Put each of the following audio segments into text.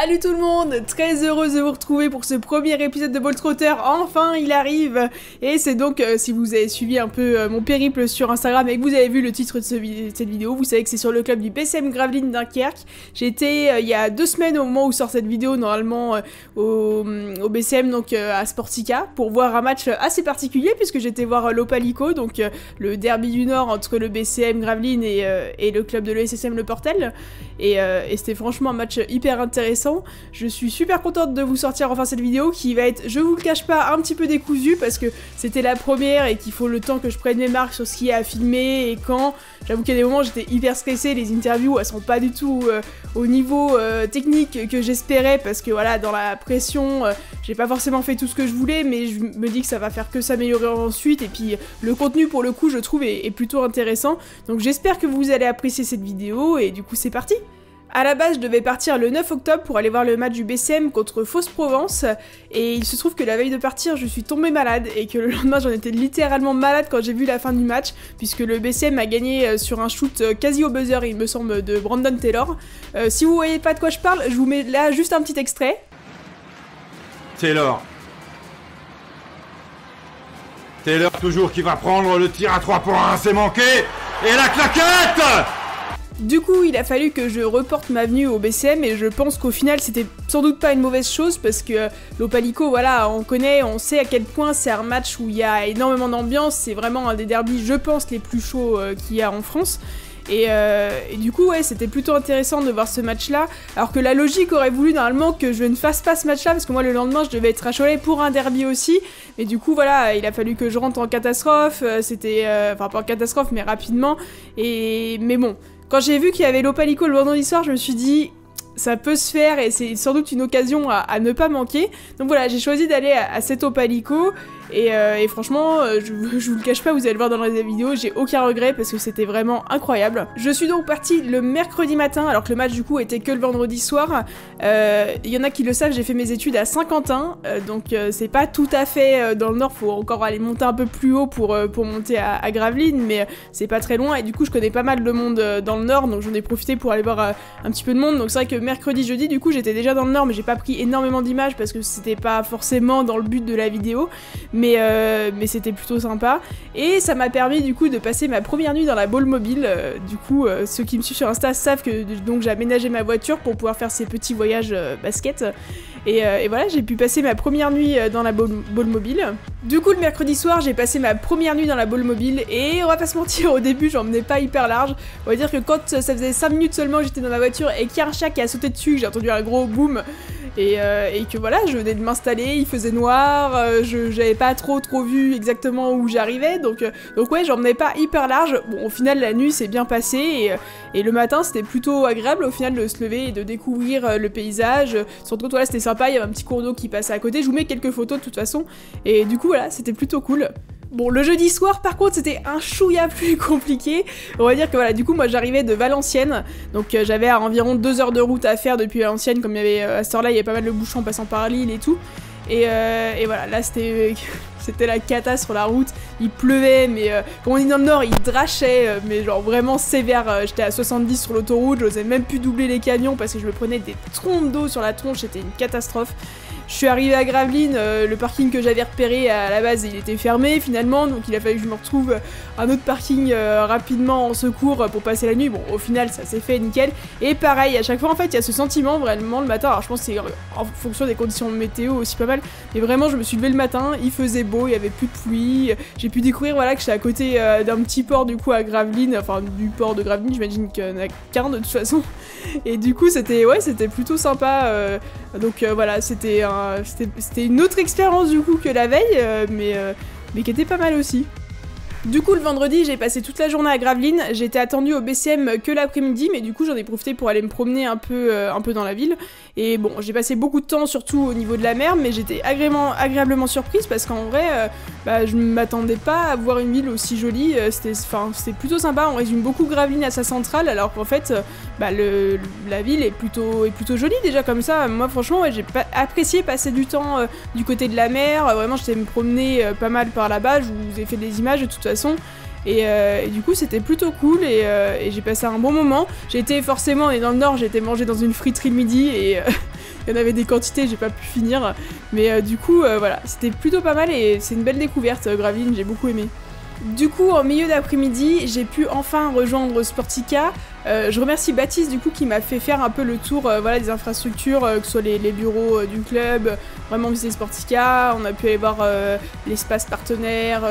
Salut tout le monde, très heureuse de vous retrouver pour ce premier épisode de Ball Trotter. Enfin il arrive. Et c'est donc, si vous avez suivi un peu mon périple sur Instagram et que vous avez vu le titre de cette vidéo, vous savez que c'est sur le club du BCM Gravelines Dunkerque. J'étais il y a 2 semaines au moment où sort cette vidéo, normalement au BCM, donc à Sportica, pour voir un match assez particulier puisque j'étais voir l'Opalico, donc le derby du Nord entre le BCM Gravelines et le club de l'ESSM Le Portel. Et c'était franchement un match hyper intéressant. Je suis super contente de vous sortir enfin cette vidéo qui va être, je vous le cache pas, un petit peu décousue parce que c'était la première et qu'il faut le temps que je prenne mes marques sur ce qu'il y a à filmer et quand. J'avoue qu'il y a des moments où j'étais hyper stressée, les interviews elles sont pas du tout au niveau technique que j'espérais parce que voilà, dans la pression, j'ai pas forcément fait tout ce que je voulais, mais je me dis que ça va faire que s'améliorer ensuite et puis le contenu pour le coup je trouve est plutôt intéressant. Donc j'espère que vous allez apprécier cette vidéo et du coup c'est parti. À la base, je devais partir le 9 octobre pour aller voir le match du BCM contre Fos-Provence et il se trouve que la veille de partir, je suis tombée malade et que le lendemain, j'en étais littéralement malade quand j'ai vu la fin du match puisque le BCM a gagné sur un shoot quasi au buzzer, il me semble, de Brandon Taylor. Si vous voyez pas de quoi je parle, je vous mets là juste un petit extrait. Taylor toujours qui va prendre le tir à 3 points, c'est manqué. Et la claquette! Du coup, il a fallu que je reporte ma venue au BCM et je pense qu'au final, c'était sans doute pas une mauvaise chose parce que l'Opalico, voilà, on connaît, on sait à quel point c'est un match où il y a énormément d'ambiance, c'est vraiment un des derbys, je pense, les plus chauds qu'il y a en France. Et du coup, ouais, c'était plutôt intéressant de voir ce match-là, alors que la logique aurait voulu normalement que je ne fasse pas ce match-là, parce que moi, le lendemain, je devais être à Cholet pour un derby aussi, mais du coup, voilà, il a fallu que je rentre en catastrophe, c'était, enfin, pas en catastrophe, mais rapidement, mais bon. Quand j'ai vu qu'il y avait l'Opalico le vendredi soir, je me suis dit, ça peut se faire et c'est sans doute une occasion à ne pas manquer. Donc voilà, j'ai choisi d'aller à cet Opalico et franchement, je vous le cache pas, vous allez le voir dans la vidéo, j'ai aucun regret parce que c'était vraiment incroyable. Je suis donc partie le mercredi matin, alors que le match du coup était que le vendredi soir. Il y en a qui le savent, j'ai fait mes études à Saint-Quentin, donc c'est pas tout à fait dans le nord, faut encore aller monter un peu plus haut pour monter à Gravelines, mais c'est pas très loin et du coup je connais pas mal de monde dans le nord, donc j'en ai profité pour aller voir un petit peu de monde. Donc c'est vrai que mercredi, jeudi, du coup j'étais déjà dans le nord, mais j'ai pas pris énormément d'images parce que c'était pas forcément dans le but de la vidéo, mais c'était plutôt sympa et ça m'a permis du coup de passer ma première nuit dans la Ball Mobile. Du coup ceux qui me suivent sur Insta savent que donc j'ai aménagé ma voiture pour pouvoir faire ces petits voyages basket et voilà, j'ai pu passer ma première nuit dans la Ball Mobile. Du coup le mercredi soir j'ai passé ma première nuit dans la Ball Mobile et on va pas se mentir, au début j'en menais pas hyper large. On va dire que quand ça faisait 5 minutes seulement que j'étais dans ma voiture et qu'il y a un chat qui a sauté dessus, que j'ai entendu un gros boom et que voilà, je venais de m'installer, il faisait noir, j'avais pas trop vu exactement où j'arrivais, donc ouais, j'en menais pas hyper large. Bon, au final la nuit s'est bien passée et le matin c'était plutôt agréable au final de se lever et de découvrir le paysage. Surtout voilà, c'était sympa, il y avait un petit cours d'eau qui passait à côté, je vous mets quelques photos de toute façon et du coup voilà, c'était plutôt cool. Bon, le jeudi soir, par contre, c'était un chouïa plus compliqué. On va dire que voilà, du coup, moi j'arrivais de Valenciennes, donc j'avais environ 2 heures de route à faire depuis Valenciennes, comme il y avait à cette heure-là, il y avait pas mal de bouchons en passant par Lille et tout. Et voilà, là c'était la cata sur la route, il pleuvait, mais comme on dit dans le nord, il drachait, mais genre vraiment sévère. J'étais à 70 sur l'autoroute, j'osais même plus doubler les camions parce que je me prenais des trompes d'eau sur la tronche, c'était une catastrophe. Je suis arrivée à Gravelines, le parking que j'avais repéré à la base il était fermé finalement, donc il a fallu que je me retrouve un autre parking rapidement en secours pour passer la nuit. Bon, au final ça s'est fait nickel, et pareil, à chaque fois en fait il y a ce sentiment vraiment le matin, alors je pense que c'est en fonction des conditions météo aussi pas mal, mais vraiment je me suis levée le matin, il faisait beau, il y avait plus de pluie, j'ai pu découvrir voilà que j'étais à côté d'un petit port du coup à Gravelines, enfin du port de Gravelines, j'imagine qu'il n'y en a qu'un de toute façon, et du coup c'était plutôt sympa, donc voilà, c'était une autre expérience du coup que la veille, mais qui était pas mal aussi. Du coup, le vendredi, j'ai passé toute la journée à Gravelines, j'étais attendue au BCM que l'après-midi, mais du coup, j'en ai profité pour aller me promener un peu dans la ville. Et bon, j'ai passé beaucoup de temps, surtout au niveau de la mer, mais j'étais agréablement surprise parce qu'en vrai, je ne m'attendais pas à voir une ville aussi jolie. C'était plutôt sympa, on résume beaucoup Gravelines à sa centrale, alors qu'en fait, la ville est plutôt jolie déjà comme ça. Moi, franchement, ouais, j'ai apprécié passer du temps du côté de la mer, vraiment, j'étais me promener pas mal par là-bas, je vous ai fait des images de toute façon. Et du coup c'était plutôt cool et j'ai passé un bon moment. J'ai été forcément, on est dans le nord, j'ai été manger dans une friterie le midi Il y en avait des quantités, j'ai pas pu finir. Mais du coup, voilà, c'était plutôt pas mal et c'est une belle découverte, Gravelines, j'ai beaucoup aimé. Du coup, en milieu d'après-midi, j'ai pu enfin rejoindre Sportica. Je remercie Baptiste du coup qui m'a fait faire un peu le tour voilà, des infrastructures, que ce soit les bureaux du club, vraiment visiter Sportica, on a pu aller voir l'espace partenaire,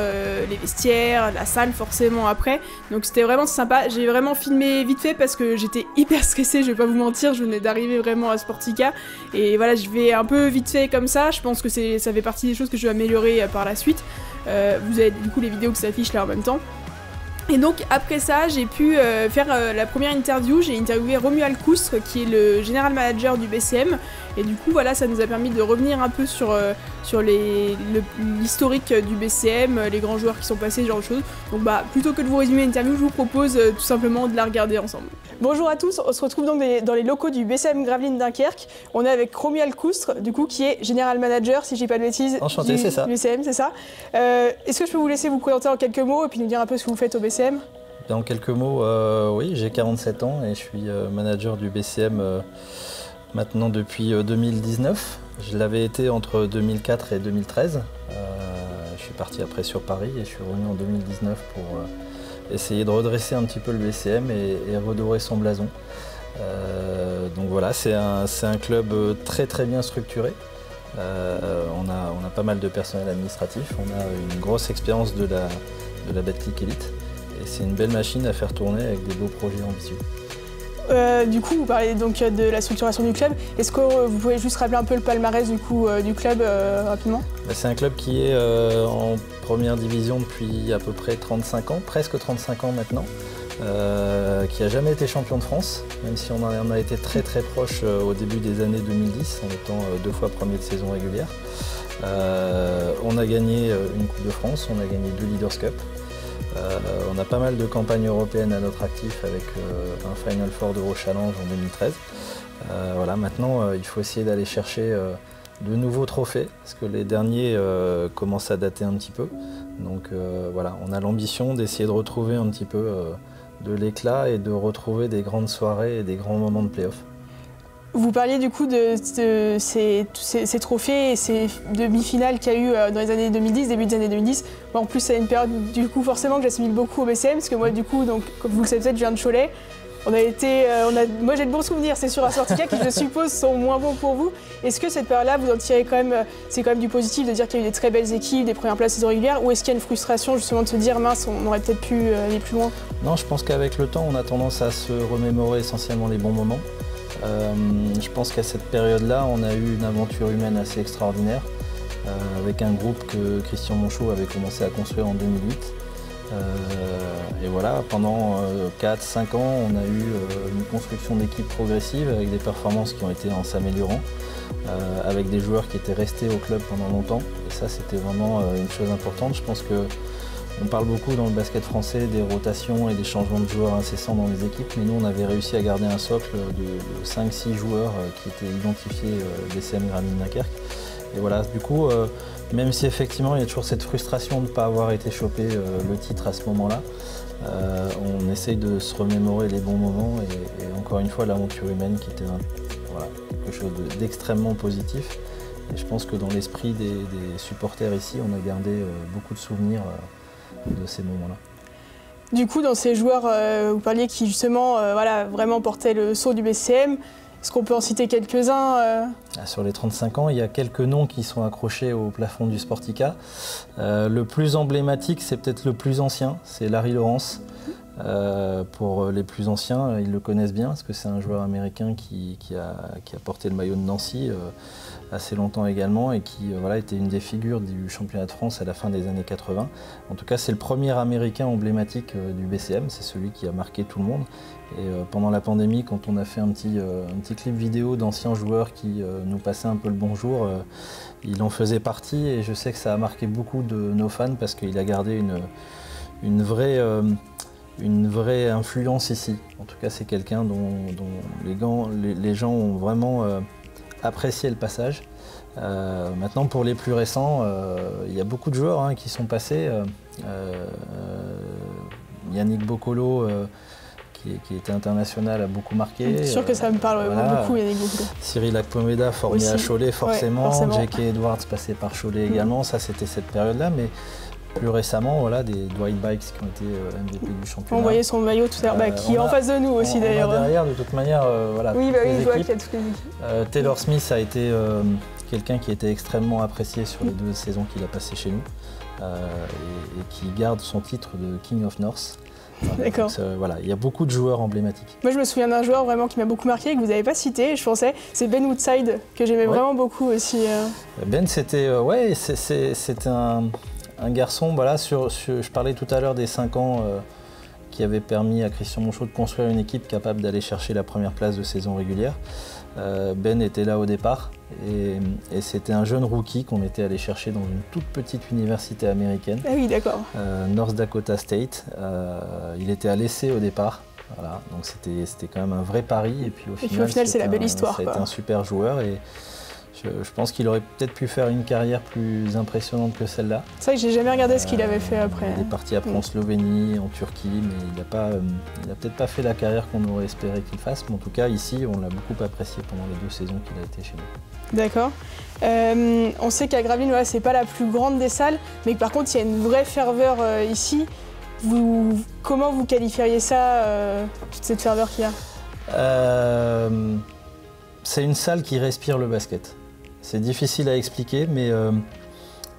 les vestiaires, la salle forcément après, donc c'était vraiment sympa. J'ai vraiment filmé vite fait parce que j'étais hyper stressée, je vais pas vous mentir, je venais d'arriver vraiment à Sportica, et voilà, je vais un peu vite fait comme ça, je pense que ça fait partie des choses que je vais améliorer par la suite. Vous avez du coup les vidéos qui s'affichent là en même temps. Et donc après ça, j'ai pu faire la première interview, j'ai interviewé Romuald Koustre qui est le général manager du BCM, et du coup voilà, ça nous a permis de revenir un peu sur l'historique du BCM, les grands joueurs qui sont passés, ce genre de choses. Donc bah plutôt que de vous résumer l'interview, je vous propose tout simplement de la regarder ensemble. Bonjour à tous, on se retrouve donc dans les locaux du BCM Gravelines Dunkerque. On est avec Romuald Koustre, du coup qui est général manager, si je dis pas de bêtises. Enchanté, c'est ça. Du BCM, c'est ça. Est-ce que je peux vous laisser vous présenter en quelques mots et puis nous dire un peu ce que vous faites au BCM? En quelques mots, oui, j'ai 47 ans et je suis manager du BCM maintenant depuis 2019. Je l'avais été entre 2004 et 2013. Je suis parti après sur Paris et je suis revenu en 2019 pour essayer de redresser un petit peu le BCM et redorer son blason. Donc voilà, c'est un club très très bien structuré. On a pas mal de personnel administratif, on a une grosse expérience de la Betclic Elite. Et c'est une belle machine à faire tourner avec des beaux projets ambitieux. Du coup, vous parlez donc de la structuration du club. Est-ce que vous pouvez juste rappeler un peu le palmarès du coup du club rapidement? C'est un club qui est en première division depuis à peu près 35 ans, presque 35 ans maintenant, qui n'a jamais été champion de France, même si on en a été très très proche au début des années 2010, en étant 2 fois premier de saison régulière. On a gagné une Coupe de France, on a gagné 2 Leaders Cup. On a pas mal de campagnes européennes à notre actif avec un Final Four d'Euro Challenge en 2013. Voilà, maintenant il faut essayer d'aller chercher de nouveaux trophées parce que les derniers commencent à dater un petit peu. Donc voilà, on a l'ambition d'essayer de retrouver un petit peu de l'éclat et de retrouver des grandes soirées et des grands moments de play-off. Vous parliez du coup de ces trophées et ces demi-finales qu'il y a eu dans les années 2010, début des années 2010. Moi, en plus, c'est une période du coup forcément que j'assimile beaucoup au BCM, parce que moi du coup, donc, comme vous le savez peut-être, je viens de Cholet. Moi j'ai de bons souvenirs, c'est sûr, à Sportica qui je suppose sont moins bons pour vous. Est-ce que cette période-là, vous en tirez quand même, c'est quand même du positif de dire qu'il y a eu des très belles équipes, des premières places saison régulière, ou est-ce qu'il y a une frustration justement de se dire mince, on aurait peut-être pu aller plus loin? Non, je pense qu'avec le temps, on a tendance à se remémorer essentiellement les bons moments. Je pense qu'à cette période-là, on a eu une aventure humaine assez extraordinaire avec un groupe que Christian Monchot avait commencé à construire en 2008. Et voilà, pendant 4-5 ans, on a eu une construction d'équipe progressive avec des performances qui ont été en s'améliorant, avec des joueurs qui étaient restés au club pendant longtemps. Et ça, c'était vraiment une chose importante. Je pense que on parle beaucoup dans le basket français des rotations et des changements de joueurs incessants dans les équipes, mais nous on avait réussi à garder un socle de 5-6 joueurs qui étaient identifiés BCM Gravelines Dunkerque. Et voilà, du coup, même si effectivement il y a toujours cette frustration de ne pas avoir été chopé le titre à ce moment-là, on essaye de se remémorer les bons moments et encore une fois l'aventure humaine qui était voilà, quelque chose d'extrêmement positif. Et je pense que dans l'esprit des supporters ici, on a gardé beaucoup de souvenirs de ces moments-là. Du coup, dans ces joueurs, vous parliez qui justement voilà, vraiment portaient le sceau du BCM, est-ce qu'on peut en citer quelques-uns Sur les 35 ans, il y a quelques noms qui sont accrochés au plafond du Sportica. Le plus emblématique, c'est peut-être le plus ancien, c'est Larry Lawrence. Pour les plus anciens, ils le connaissent bien parce que c'est un joueur américain qui a porté le maillot de Nancy assez longtemps également et qui voilà, était une des figures du championnat de France à la fin des années 80. En tout cas, c'est le premier américain emblématique du BCM, c'est celui qui a marqué tout le monde. Et pendant la pandémie, quand on a fait un petit clip vidéo d'anciens joueurs qui nous passaient un peu le bonjour, il en faisait partie et je sais que ça a marqué beaucoup de nos fans parce qu'il a gardé une vraie influence ici. En tout cas, c'est quelqu'un dont les gens ont vraiment apprécié le passage. Maintenant, pour les plus récents, il y a beaucoup de joueurs qui sont passés. Yannick Boccolo, qui était international, a beaucoup marqué. C'est sûr que ça me parle beaucoup, Yannick Goupil. Cyril Akpomeda, formé à Cholet, forcément. Ouais, forcément. J.K. Edwards, passé par Cholet également. Ça, c'était cette période-là. Mais plus récemment, voilà, des Dwight Bikes qui ont été MVP du championnat. On voyait son maillot tout à l'heure, qui est en face de nous aussi d'ailleurs. Derrière, de toute manière, voilà. Oui, je vois qu'il y a toutes les équipes. Taylor Smith a été quelqu'un qui était extrêmement apprécié sur les 2 saisons qu'il a passées chez nous et qui garde son titre de King of North. D'accord. Voilà, il y a beaucoup de joueurs emblématiques. Moi, je me souviens d'un joueur vraiment qui m'a beaucoup marqué, que vous n'avez pas cité, je pensais, c'est Ben Woodside, que j'aimais vraiment beaucoup aussi. Ben, c'était un garçon, voilà, je parlais tout à l'heure des 5 ans qui avaient permis à Christian Monchot de construire une équipe capable d'aller chercher la première place de saison régulière. Ben était là au départ et c'était un jeune rookie qu'on était allé chercher dans une toute petite université américaine. Ah oui, d'accord. North Dakota State. Il était à l'essai au départ. Voilà, donc c'était quand même un vrai pari. Et puis au final c'est la belle histoire. Ça a été un super joueur et je pense qu'il aurait peut-être pu faire une carrière plus impressionnante que celle-là. C'est vrai que j'ai jamais regardé ce qu'il avait fait après. Il est parti après en Slovénie, en Turquie, mais il n'a peut-être pas fait la carrière qu'on aurait espéré qu'il fasse. Mais en tout cas, ici, on l'a beaucoup apprécié pendant les 2 saisons qu'il a été chez nous. D'accord. On sait qu'à Gravelines, voilà, c'est pas la plus grande des salles, mais que par contre, il y a une vraie ferveur ici. Comment vous qualifieriez ça, toute cette ferveur qu'il y a? C'est une salle qui respire le basket. C'est difficile à expliquer, mais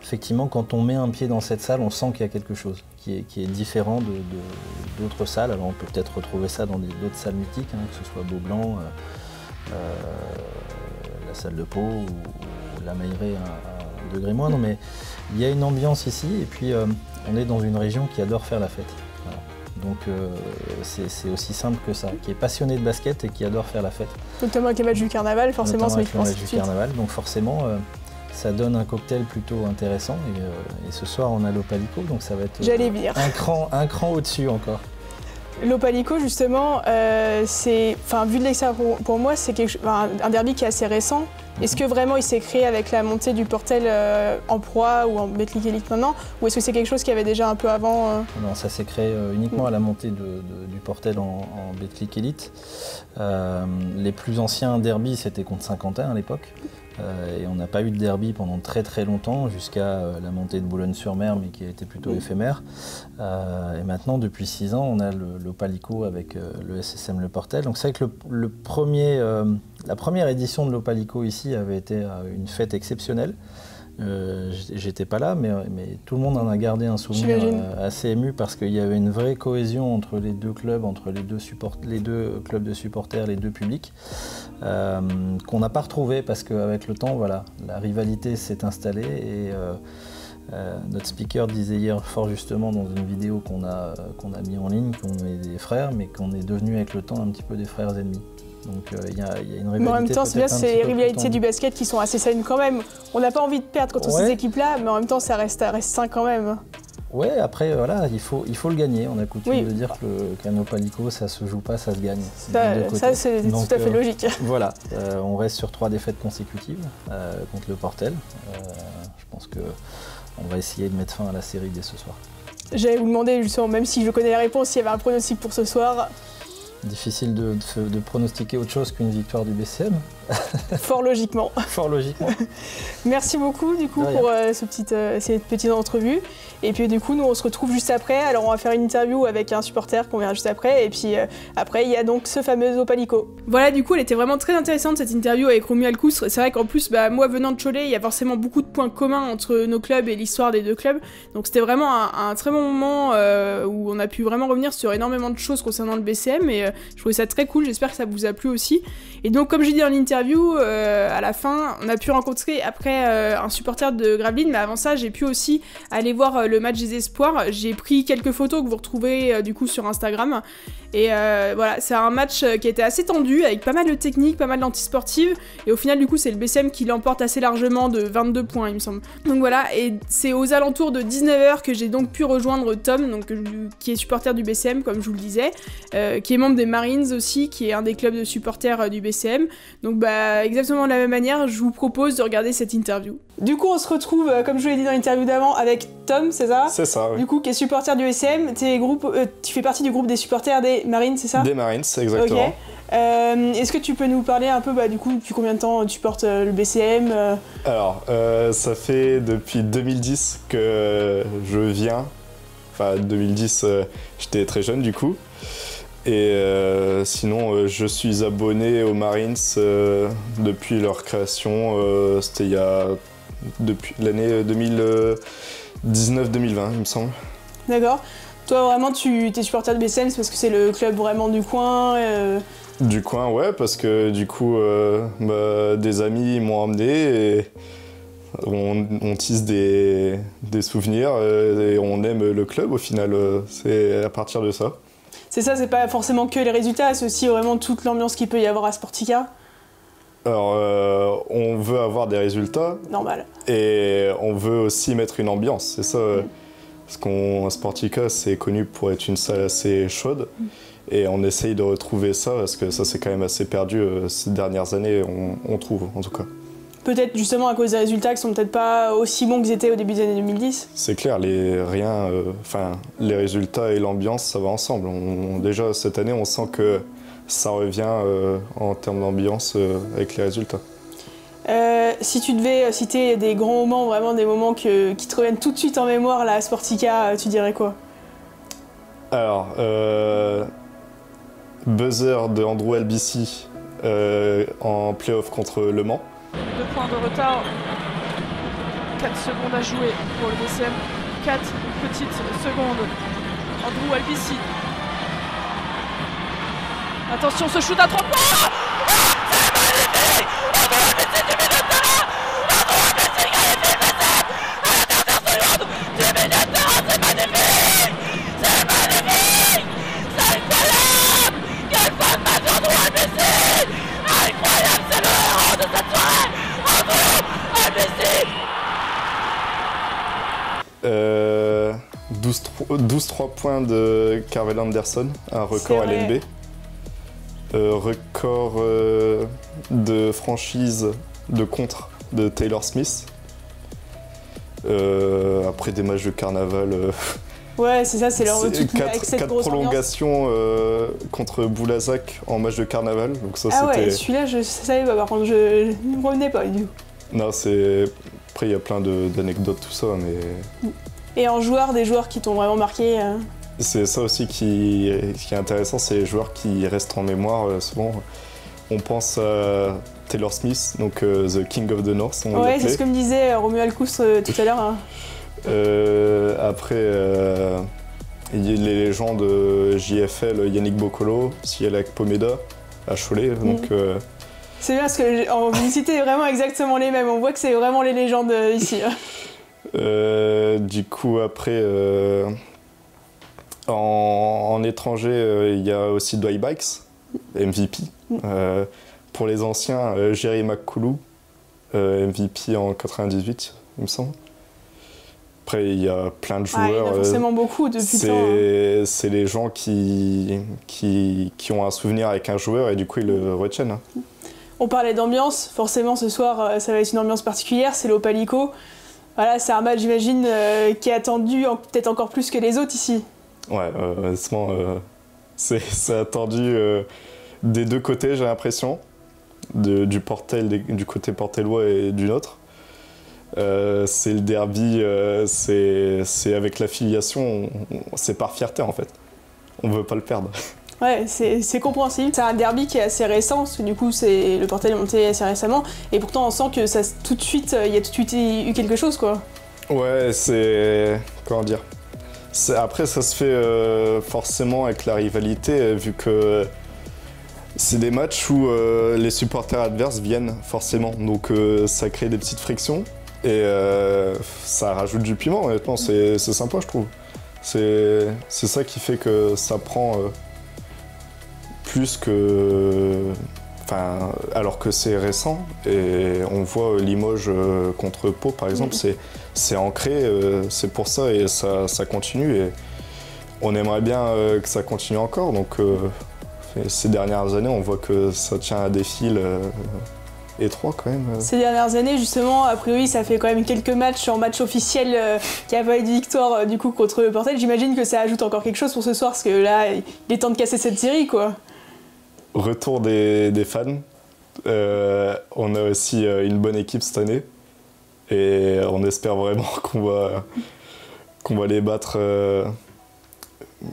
effectivement, quand on met un pied dans cette salle, on sent qu'il y a quelque chose qui est différent d'autres salles. Alors on peut peut-être retrouver ça dans d'autres salles mythiques, que ce soit Beaublanc, la salle de Pau ou la Mailleraie à un degré moindre, mais il y a une ambiance ici et puis on est dans une région qui adore faire la fête. Voilà. Donc c'est aussi simple que ça, qui est passionné de basket et qui adore faire la fête. Notamment avec les matchs du carnaval, forcément, ça avec les matchs du carnaval, donc forcément ça donne un cocktail plutôt intéressant et ce soir on a l'Opalico, donc ça va être un cran au-dessus encore. L'Opalico, justement, vu de l'extérieur pour moi, c'est un derby qui est assez récent. Est-ce que vraiment il s'est créé avec la montée du Portel en Pro ou en Betclic Elite maintenant, ou est-ce que c'est quelque chose qu'il y avait déjà un peu avant Non, ça s'est créé uniquement à la montée du Portel en Betclic Elite. Les plus anciens derbys, c'était contre Saint-Quentin à l'époque. Et on n'a pas eu de derby pendant très très longtemps, jusqu'à la montée de Boulogne-sur-Mer, mais qui a été plutôt éphémère. Et maintenant, depuis 6 ans, on a l'Opalico avec le SSM Le Portel. Donc c'est vrai que la première édition de l'Opalico ici avait été une fête exceptionnelle. J'étais pas là, mais tout le monde en a gardé un souvenir assez ému parce qu'il y avait une vraie cohésion entre les 2 clubs, entre les deux clubs de supporters, les 2 publics, qu'on n'a pas retrouvé parce qu'avec le temps, voilà, la rivalité s'est installée et notre speaker disait hier fort justement dans une vidéo qu'on a mis en ligne qu'on est des frères, mais qu'on est devenus avec le temps un petit peu des frères ennemis. Donc il y a une rivalité. Mais en même temps, c'est bien, c'est les rivalités du basket qui sont assez saines quand même. On n'a pas envie de perdre contre ces équipes-là, mais en même temps, ça reste sain quand même. Ouais, après, voilà, il faut le gagner. On a coutume de dire qu'un Opalico, ça se joue pas, ça se gagne. Ça c'est tout à fait logique. Voilà, on reste sur 3 défaites consécutives contre le Portel. Je pense qu'on va essayer de mettre fin à la série dès ce soir. J'allais vous demander, justement, même si je connais la réponse, s'il y avait un pronostic pour ce soir. Difficile de pronostiquer autre chose qu'une victoire du BCM. Fort logiquement. Fort logiquement. Merci beaucoup du coup pour cette petite entrevue. Et puis du coup, nous on se retrouve juste après. Alors on va faire une interview avec un supporter qu'on verra juste après. Et puis après, il y a donc ce fameux Opalico. Voilà, du coup, elle était vraiment très intéressante cette interview avec Romu Alcoustre. C'est vrai qu'en plus, moi venant de Cholet, il y a forcément beaucoup de points communs entre nos clubs et l'histoire des 2 clubs. Donc c'était vraiment un très bon moment où on a pu vraiment revenir sur énormément de choses concernant le BCM. Et je trouvais ça très cool. J'espère que ça vous a plu aussi. Et donc, comme j'ai dit dans l'interview, à la fin, on a pu rencontrer après un supporter de Gravelines, mais avant ça, j'ai pu aussi aller voir le match des espoirs. J'ai pris quelques photos que vous retrouvez du coup sur Instagram. Et voilà, c'est un match qui a été assez tendu, avec pas mal de techniques, pas mal d'antisportives. Et au final, du coup, c'est le BCM qui l'emporte assez largement de 22 points, il me semble. Donc voilà, et c'est aux alentours de 19h que j'ai donc pu rejoindre Tom, donc, qui est supporter du BCM, comme je vous le disais, qui est membre des Marines aussi, qui est un des clubs de supporters du BCM. Donc bah exactement de la même manière, je vous propose de regarder cette interview. Du coup, on se retrouve, comme je vous l'ai dit dans l'interview d'avant, avec Tom, c'est ça? C'est ça, oui. Du coup, qui est supporter du SM, tu fais partie du groupe des supporters des Marines, c'est ça? Des Marines, exactement. Ok. Est-ce que tu peux nous parler un peu, du coup, depuis combien de temps tu portes le BCM? Alors, ça fait depuis 2010 que je viens. Enfin, 2010, j'étais très jeune du coup. Et sinon, je suis abonné aux Marines depuis leur création. C'était depuis l'année 2019-2020, il me semble. D'accord. Toi, vraiment, tu es supporter de BCM, c'est parce que c'est le club vraiment du coin Du coin, ouais, parce que du coup, des amis m'ont emmené et on tisse des souvenirs et on aime le club au final. C'est à partir de ça. C'est ça, c'est pas forcément que les résultats, c'est aussi vraiment toute l'ambiance qu'il peut y avoir à Sportica. Alors, on veut avoir des résultats. Normal. Et on veut aussi mettre une ambiance, c'est ça. Parce qu'un Sportica, c'est connu pour être une salle assez chaude. Et on essaye de retrouver ça, parce que ça, c'est quand même assez perdu ces dernières années, on trouve, en tout cas. Peut-être justement à cause des résultats qui sont peut-être pas aussi bons qu'ils étaient au début des années 2010. C'est clair, les résultats et l'ambiance, ça va ensemble. Déjà, cette année, on sent que ça revient en termes d'ambiance avec les résultats. Si tu devais citer des grands moments, vraiment des moments qui te reviennent tout de suite en mémoire là, à Sportica, tu dirais quoi? Alors, buzzer de Andrew Albici en play-off contre Le Mans. 2 points de retard, 4 secondes à jouer pour le BCM, 4 petites secondes. Andrew Albici. Attention, ce shoot à 3 points. Euh, 12-3 points de Carvel Anderson, un record LNB. Record de franchise de contre de Taylor Smith. Après des matchs de carnaval. Ouais, c'est ça, c'est leur retour avec cette 4 grosse prolongations contre Boulazac en match de carnaval. Donc ça, ah ouais, celui-là, je savais pas, par contre, je ne me revenais pas du coup. Non, c'est... Après, il y a plein d'anecdotes, tout ça, mais... Et en joueur, des joueurs qui t'ont vraiment marqué C'est ça aussi qui est intéressant, c'est les joueurs qui restent en mémoire. Souvent, on pense à Taylor Smith, donc The King of the North, on l'appelait. Ouais, c'est ce que me disait Romuald Koust tout à l'heure. Hein. Après, il y a les légendes JFL, Yannick Boccolo, Sielak Pomeda, à Cholet, donc... C'est bien parce que vous citez vraiment exactement les mêmes, on voit que c'est vraiment les légendes ici. Du coup, après, en étranger, il y a aussi Dwight Bikes, MVP. Pour les anciens, Jerry McCooloo, MVP en 98, il me semble. Après, il y a plein de joueurs. Il y en a forcément beaucoup depuis le temps. C'est les gens qui ont un souvenir avec un joueur et du coup, ils le retiennent. Hein. On parlait d'ambiance, forcément ce soir ça va être une ambiance particulière, c'est l'Opalico. Voilà, c'est un match j'imagine qui est attendu peut-être encore plus que les autres ici. Ouais, honnêtement, c'est attendu des deux côtés j'ai l'impression, du côté portellois et du nôtre. C'est le derby, c'est avec l'affiliation, c'est par fierté en fait. On veut pas le perdre. Ouais, c'est compréhensible. C'est un derby qui est assez récent, parce que du coup, le Portel est monté assez récemment, et pourtant on sent que ça, tout de suite, il y a tout de suite eu quelque chose, quoi. Ouais, c'est... comment dire, après, ça se fait forcément avec la rivalité, vu que c'est des matchs où les supporters adverses viennent, forcément, donc ça crée des petites frictions, et ça rajoute du piment, honnêtement, c'est sympa, je trouve. C'est ça qui fait que ça prend... plus que... Enfin, alors que c'est récent, et on voit Limoges contre Pau, par exemple, c'est ancré, c'est pour ça, et ça continue, et on aimerait bien que ça continue encore, donc Et ces dernières années, on voit que ça tient à des fils étroits quand même. Ces dernières années, justement, a priori, ça fait quand même quelques matchs en match officiel qui a pas eu de victoire du coup contre le Portel. J'imagine que ça ajoute encore quelque chose pour ce soir, parce que là, il est temps de casser cette série, quoi. Retour des fans. On a aussi une bonne équipe cette année. Et on espère vraiment qu'on va les battre.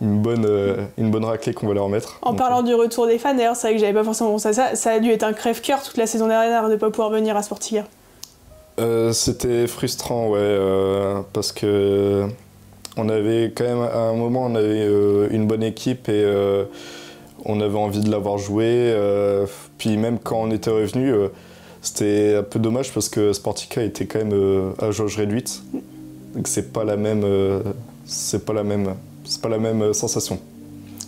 Une bonne raclée qu'on va leur mettre. En parlant du retour des fans, d'ailleurs, c'est vrai que j'avais pas forcément pensé à ça. Ça a dû être un crève-cœur toute la saison dernière de ne pas pouvoir venir à Sportiga. C'était frustrant, ouais, parce que on avait quand même, à un moment, on avait une bonne équipe et on avait envie de l'avoir joué. Puis même quand on était revenu, c'était un peu dommage parce que Sportica était quand même à jauge réduite. Donc c'est pas la même sensation.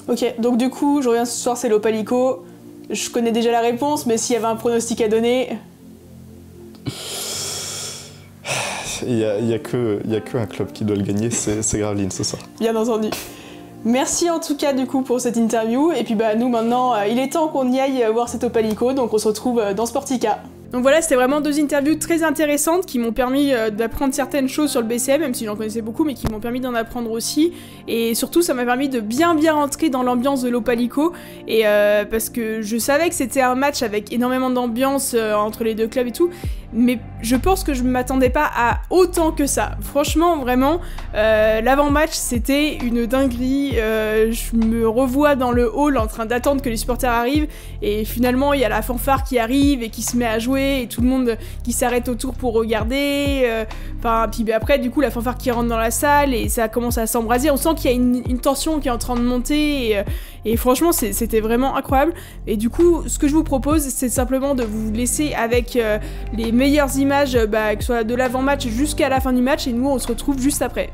Ok, donc du coup, je reviens ce soir, c'est l'Opalico. Je connais déjà la réponse, mais s'il y avait un pronostic à donner... Il y a que un club qui doit le gagner, c'est Gravelines ce soir. Bien entendu. Merci en tout cas du coup pour cette interview. Et puis nous maintenant, il est temps qu'on y aille voir cet Opalico, donc on se retrouve dans Sportica. Donc voilà, c'était vraiment 2 interviews très intéressantes qui m'ont permis d'apprendre certaines choses sur le BCM, même si j'en connaissais beaucoup, mais qui m'ont permis d'en apprendre aussi. Et surtout, ça m'a permis de bien rentrer dans l'ambiance de l'Opalico, et parce que je savais que c'était un match avec énormément d'ambiance entre les deux clubs et tout, mais je pense que je ne m'attendais pas à autant que ça. Franchement, vraiment, l'avant-match, c'était une dinguerie. Je me revois dans le hall en train d'attendre que les supporters arrivent, et finalement, il y a la fanfare qui arrive et qui se met à jouer, et tout le monde qui s'arrête autour pour regarder. Puis après, du coup, la fanfare qui rentre dans la salle, et ça commence à s'embraser. On sent qu'il y a une tension qui est en train de monter, et franchement, c'était vraiment incroyable. Et du coup, ce que je vous propose, c'est simplement de vous laisser avec les meilleures images, que ce soit de l'avant-match jusqu'à la fin du match, et nous, on se retrouve juste après.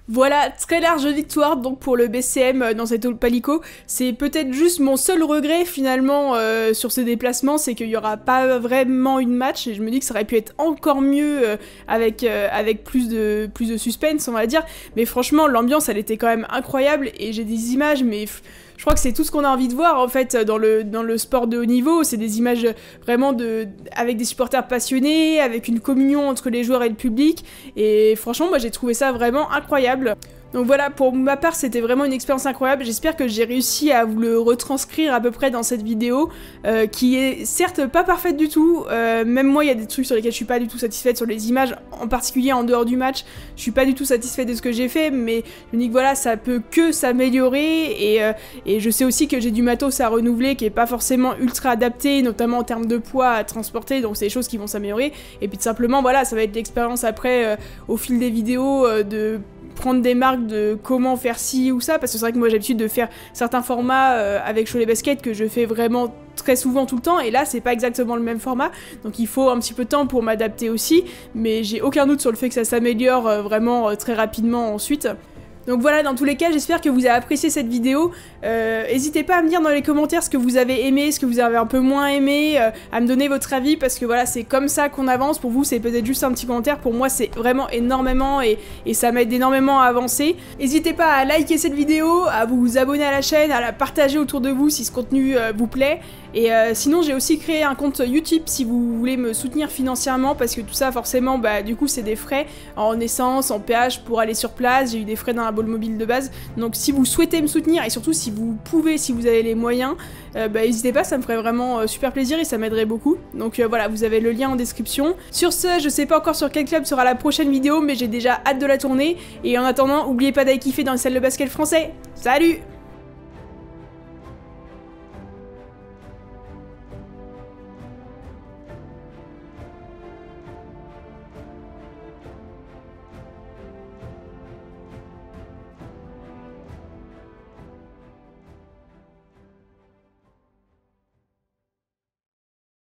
Voilà, très large victoire donc pour le BCM dans cet Opalico. C'est peut-être juste mon seul regret finalement sur ces déplacements, c'est qu'il n'y aura pas vraiment une match et je me dis que ça aurait pu être encore mieux avec plus de suspense on va dire. Mais franchement l'ambiance elle était quand même incroyable et j'ai des images mais... Je crois que c'est tout ce qu'on a envie de voir en fait dans le sport de haut niveau, c'est des images vraiment avec des supporters passionnés, avec une communion entre les joueurs et le public, et franchement moi j'ai trouvé ça vraiment incroyable. Donc voilà, pour ma part c'était vraiment une expérience incroyable, j'espère que j'ai réussi à vous le retranscrire à peu près dans cette vidéo, qui est certes pas parfaite du tout, même moi il y a des trucs sur lesquels je suis pas du tout satisfaite, sur les images en particulier en dehors du match, je suis pas du tout satisfaite de ce que j'ai fait, mais je me dis que voilà, ça peut que s'améliorer, et je sais aussi que j'ai du matos à renouveler qui est pas forcément ultra adapté, notamment en termes de poids à transporter, donc c'est des choses qui vont s'améliorer, et puis tout simplement voilà, ça va être l'expérience après au fil des vidéos de prendre des marques de comment faire ci ou ça, parce que c'est vrai que moi j'ai l'habitude de faire certains formats avec Cholet Basket que je fais vraiment très souvent tout le temps, et là c'est pas exactement le même format, donc il faut un petit peu de temps pour m'adapter aussi, mais j'ai aucun doute sur le fait que ça s'améliore vraiment très rapidement ensuite. Donc voilà, dans tous les cas, j'espère que vous avez apprécié cette vidéo. N'hésitez pas à me dire dans les commentaires ce que vous avez aimé, ce que vous avez un peu moins aimé, à me donner votre avis, parce que voilà, c'est comme ça qu'on avance. Pour vous, c'est peut-être juste un petit commentaire. Pour moi, c'est vraiment énormément et ça m'aide énormément à avancer. N'hésitez pas à liker cette vidéo, à vous abonner à la chaîne, à la partager autour de vous si ce contenu vous plaît. Et sinon, j'ai aussi créé un compte Utip si vous voulez me soutenir financièrement, parce que tout ça, forcément, bah du coup, c'est des frais en essence, en péage pour aller sur place. J'ai eu des frais dans la ball mobile de base. Donc si vous souhaitez me soutenir, et surtout si vous pouvez, si vous avez les moyens, bah n'hésitez pas, ça me ferait vraiment super plaisir et ça m'aiderait beaucoup. Donc voilà, vous avez le lien en description. Sur ce, je sais pas encore sur quel club sera la prochaine vidéo, mais j'ai déjà hâte de la tourner. Et en attendant, n'oubliez pas d'aller kiffer dans les salles de basket français. Salut!